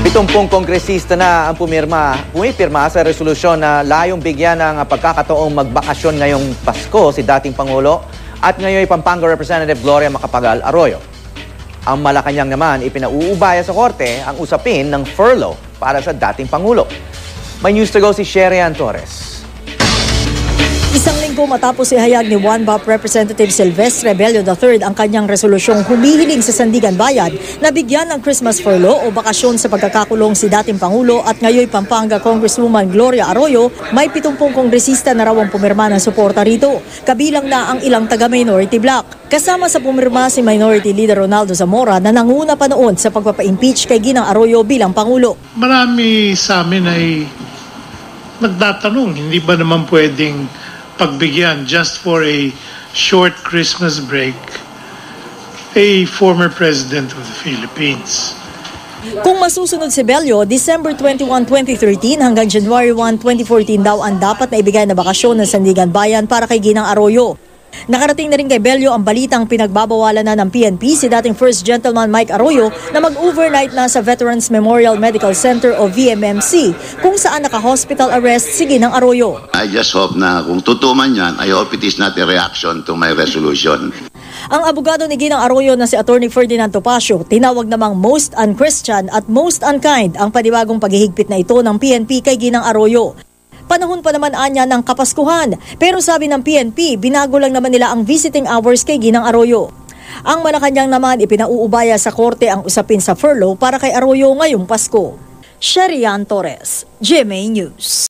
70 kongresista na ang pumipirma sa resolusyon na layong bigyan ng pagkakataong magbakasyon ngayong Pasko si dating Pangulo at ngayon Pampanga Representative Gloria Macapagal Arroyo. Ang Malacanang naman ipinauubaya sa korte ang usapin ng furlough para sa dating Pangulo. May news to go si Sherian Torres. Isang linggo matapos ihayag ni One BOP Representative Silvestre Bello III ang kanyang resolusyong humihiling sa Sandigan Bayan na bigyan ng Christmas furlough o bakasyon sa pagkakakulong si dating Pangulo at ngayon Pampanga Congresswoman Gloria Arroyo, may 70 kongresista na raw ang pumirma ng suporta rito, kabilang na ang ilang taga-minority bloc. Kasama sa pumirma si Minority Leader Ronaldo Zamora na nanguna pa noon sa pagpapa-impeach kay Ginang Arroyo bilang Pangulo. Marami sa amin ay nagtatanong, hindi ba naman pwedeng pagbigyan just for a short Christmas break a former president of the Philippines. Kung masusunod si Bello, December 21, 2013 hanggang January 1, 2014 daw ang dapat na ibigay na bakasyon ng Sandigan Bayan para kay Ginang Arroyo. Nakarating na rin kay Bello ang balitang pinagbabawalan na ng PNP si dating First Gentleman Mike Arroyo na mag-overnight na sa Veterans Memorial Medical Center o VMMC kung saan naka-hospital arrest si Ginang Arroyo. I just hope na kung totoo man yan, I hope it is not a reaction to my resolution. Ang abogado ni Ginang Arroyo na si Attorney Ferdinand Topacio tinawag namang most unchristian at most unkind ang panibagong paghihigpit na ito ng PNP kay Ginang Arroyo. Panahon pa naman anya ng Kapaskuhan, pero sabi ng PNP, binago lang naman nila ang visiting hours kay Ginang Arroyo. Ang Malacanang naman ipinauubaya sa korte ang usapin sa furlough para kay Arroyo ngayong Pasko. Sherian Torres, GMA News.